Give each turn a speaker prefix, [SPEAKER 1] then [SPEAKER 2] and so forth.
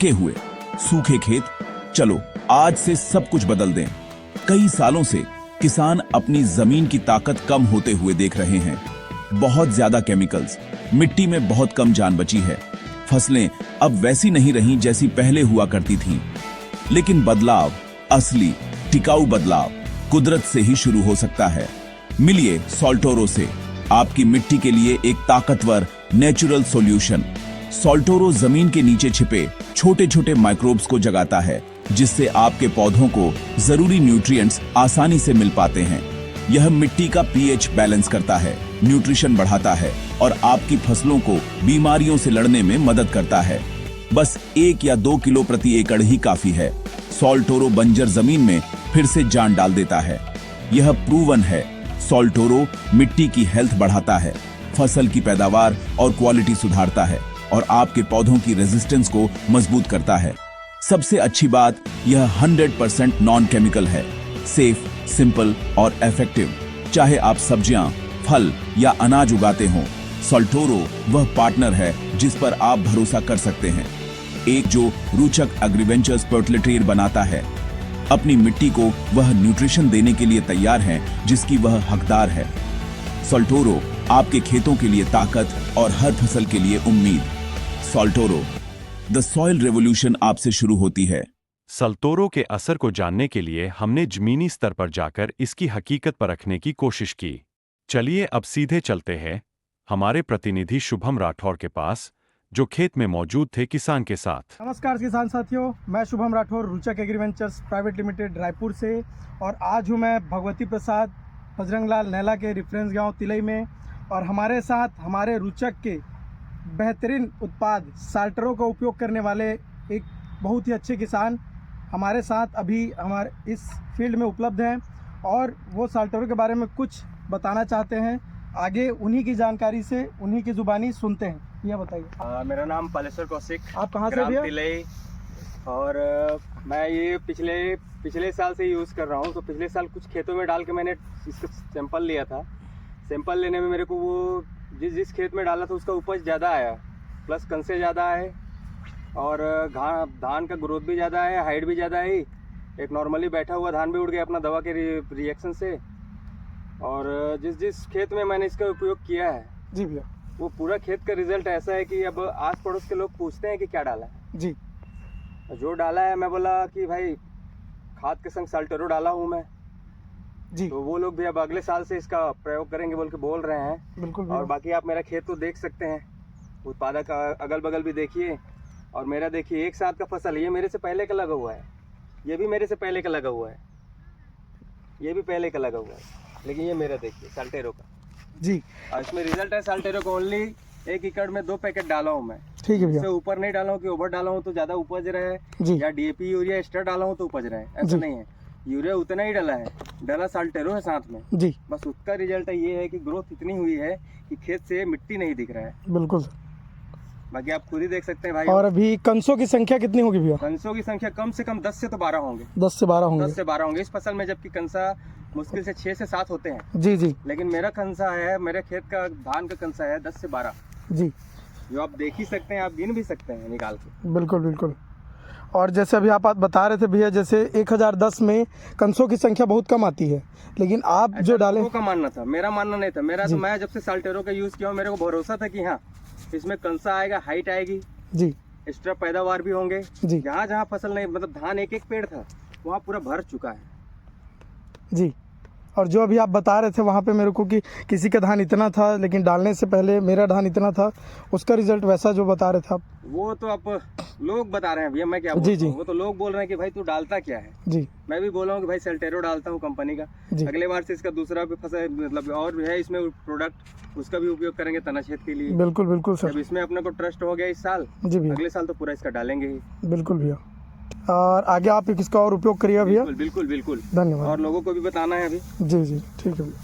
[SPEAKER 1] थके हुए सूखे खेत। चलो आज से सब कुछ बदल दें। कई सालों से किसान अपनी जमीन की ताकत कम होते हुए देख रहे हैं। बहुत ज्यादा केमिकल्स, मिट्टी में बहुत कम जान बची है। फसलें अब वैसी नहीं रहीं जैसी पहले हुआ करती थीं। लेकिन बदलाव, असली टिकाऊ बदलाव कुदरत से ही शुरू हो सकता है। मिलिए सॉल्टोरो से, आपकी मिट्टी के लिए एक ताकतवर नेचुरल सॉल्यूशन। सॉल्टोरो जमीन के नीचे छिपे छोटे छोटे माइक्रोब्स को जगाता है, जिससे आपके पौधों को जरूरी न्यूट्रिएंट्स आसानी से मिल पाते हैं। यह मिट्टी का पीएच बैलेंस करता है, न्यूट्रिशन बढ़ाता है और आपकी फसलों को बीमारियों से लड़ने में मदद करता है। बस 1 या 2 किलो प्रति एकड़ ही काफी है। सॉल्टोरो बंजर जमीन में फिर से जान डाल देता है। यह प्रूवन है। सॉल्टोरो मिट्टी की हेल्थ बढ़ाता है, फसल की पैदावार और क्वालिटी सुधारता है और आपके पौधों की रेजिस्टेंस को मजबूत करता है। सबसे अच्छी बात, यह 100% नॉन केमिकल है, सेफ, सिंपल और इफेक्टिव। चाहे आप सब्जियां, फल या अनाज उगाते हों, सॉल्टोरो वह पार्टनर है जिस पर आप भरोसा कर सकते हैं। एक जो रोचक एग्रीवेंचर्स फर्टिलिटी बनाता है। अपनी मिट्टी को वह न्यूट्रिशन देने के लिए तैयार है जिसकी वह हकदार है। सॉल्टोरो आपके खेतों के लिए ताकत और हर फसल के लिए उम्मीद। सॉल्टोरो, द सॉइल रेवोल्यूशन आपसे शुरू होती है।
[SPEAKER 2] सॉल्टोरो के असर को जानने के लिए हमने जमीनी स्तर पर जाकर इसकी हकीकत परखने की कोशिश की। चलिए अब सीधे चलते हैं हमारे प्रतिनिधि शुभम राठौर के पास, जो खेत में मौजूद थे किसान के साथ।
[SPEAKER 3] नमस्कार किसान साथियों, मैं शुभम राठौर, रोचक एग्रीवेंचर्स प्राइवेट लिमिटेड रायपुर से। और आज हूँ मैं भगवती प्रसाद बजरंगलाल नैला के रेफरेंस गांव तिलई में। और हमारे साथ हमारे रोचक के बेहतरीन उत्पाद सॉल्टोरो का उपयोग करने वाले एक बहुत ही अच्छे किसान हमारे साथ अभी हमारे इस फील्ड में उपलब्ध हैं और वो सॉल्टोरो के बारे में कुछ बताना चाहते हैं। आगे उन्हीं की जानकारी से, उन्हीं की जुबानी सुनते हैं। यह बताइए।
[SPEAKER 4] मेरा नाम पालेश्वर कौशिक,
[SPEAKER 3] आप कहाँ से
[SPEAKER 4] ग्राम
[SPEAKER 3] भैया?
[SPEAKER 4] तिलई। और मैं ये पिछले साल से यूज़ कर रहा हूँ। तो पिछले साल कुछ खेतों में डाल के मैंने इसका सैंपल लिया था। सैंपल लेने में मेरे को वो जिस खेत में डाला था उसका उपज ज़्यादा आया, प्लस कंसे ज़्यादा आए और धान का ग्रोथ भी ज़्यादा है, हाइट भी ज़्यादा आई। एक नॉर्मली बैठा हुआ धान भी उड़ गया अपना दवा के रिएक्शन से। और जिस खेत में मैंने इसका उपयोग किया है
[SPEAKER 3] जी भैया,
[SPEAKER 4] वो पूरा खेत का रिजल्ट ऐसा है कि अब आस पड़ोस के लोग पूछते हैं कि क्या डाला है।
[SPEAKER 3] जी
[SPEAKER 4] जो डाला है, मैं बोला कि भाई खाद के संग सॉल्टोरो डाला हूँ मैं।
[SPEAKER 3] जी
[SPEAKER 4] तो वो लोग भी अब अगले साल से इसका प्रयोग करेंगे बोल के बोल रहे हैं।
[SPEAKER 3] बिल्कुल
[SPEAKER 4] और
[SPEAKER 3] भैया।
[SPEAKER 4] बाकी आप मेरा खेत तो देख सकते हैं, उत्पादक अगल बगल भी देखिए। और मेरा देखिए, एक साथ का फसल, ये मेरे से पहले का लगा हुआ है, ये भी मेरे से पहले का लगा हुआ है, ये भी पहले का लगा हुआ है, लेकिन ये मेरा देखिए सॉल्टोरो का।
[SPEAKER 3] जी
[SPEAKER 4] और इसमें रिजल्ट है सॉल्टोरो का। ओनली 1 एकड़ में 2 पैकेट डाला हूँ मैं।
[SPEAKER 3] ठीक है भैया।
[SPEAKER 4] इससे ऊपर नहीं डाला हूँ कि ओवर डाला हूँ तो ज़्यादा उपज रहे,
[SPEAKER 3] जी
[SPEAKER 4] या डीएपी यूरिया एक्स्ट्रा डाला हूँ तो उपज रहे, ऐसा
[SPEAKER 3] जी।
[SPEAKER 4] नहीं है। यूरिया उतना ही डाला है, डाला सॉल्टोरो है साथ में।
[SPEAKER 3] जी
[SPEAKER 4] बस उसका रिजल्ट ये है कि ग्रोथ इतनी हुई है कि खेत से मिट्टी नहीं दिख रहा है।
[SPEAKER 3] बिल्कुल।
[SPEAKER 4] बाकी आप खुद ही देख सकते हैं भाई।
[SPEAKER 3] और अभी कंसों की संख्या कितनी होगी भैया?
[SPEAKER 4] कंसों की संख्या कम से कम 10 से तो 12 होंगे।
[SPEAKER 3] 10 से 12 होंगे।
[SPEAKER 4] 10 से 12 होंगे इस फसल में, जबकि कंसा मुश्किल से 6 से 7 होते हैं।
[SPEAKER 3] जी जी
[SPEAKER 4] लेकिन मेरा कंसा है, मेरे खेत का धान का कंसा है 10 से 12,
[SPEAKER 3] जी
[SPEAKER 4] जो आप देख ही सकते हैं, आप गिन भी सकते हैं निकाल के।
[SPEAKER 3] बिल्कुल बिल्कुल। और जैसे अभी आप बता रहे थे भैया, जैसे 1010 में कंसों की संख्या बहुत कम आती है, लेकिन आप जो डाले,
[SPEAKER 4] लोगों का मानना था, मेरा मानना नहीं था। मेरा
[SPEAKER 3] जी।
[SPEAKER 4] तो मैं जब से सॉल्टोरो का यूज़ किया हूँ, मेरे को भरोसा था कि हाँ इसमें कंसा आएगा, हाइट आएगी,
[SPEAKER 3] जी
[SPEAKER 4] एक्स्ट्रा पैदावार भी होंगे।
[SPEAKER 3] जी
[SPEAKER 4] जहाँ जहाँ फसल नहीं, मतलब धान एक एक पेड़ था, वहाँ पूरा भर चुका है।
[SPEAKER 3] जी। और जो अभी आप बता रहे थे वहाँ पे मेरे को कि किसी का धान इतना था, लेकिन डालने से पहले मेरा धान इतना था, उसका रिजल्ट वैसा जो बता रहे थे आप?
[SPEAKER 4] वो तो अब लोग बता रहे हैं भैया, मैं क्या
[SPEAKER 3] जी,
[SPEAKER 4] बोलता
[SPEAKER 3] जी।
[SPEAKER 4] हूँ। वो तो लोग बोल रहे हैं कि भाई तू डालता क्या है।
[SPEAKER 3] जी
[SPEAKER 4] मैं भी बोल रहा हूँ कि भाई सॉल्टोरो डालता हूँ कंपनी का।
[SPEAKER 3] जी
[SPEAKER 4] अगले बार से इसका दूसरा भी फसल, मतलब और भी है इसमें प्रोडक्ट, उसका भी उपयोग करेंगे तना क्षेत्र के लिए।
[SPEAKER 3] बिल्कुल बिल्कुल
[SPEAKER 4] जब
[SPEAKER 3] सर।
[SPEAKER 4] इसमें अपने को ट्रस्ट हो गया इस साल,
[SPEAKER 3] जी भैया,
[SPEAKER 4] अगले साल तो पूरा इसका डालेंगे ही।
[SPEAKER 3] बिल्कुल भैया। और आगे आप इसका और उपयोग करिए भैया।
[SPEAKER 4] बिल्कुल बिल्कुल बिल्कुल।
[SPEAKER 3] धन्यवाद।
[SPEAKER 4] और लोगों को भी बताना है अभी।
[SPEAKER 3] जी जी ठीक है भैया।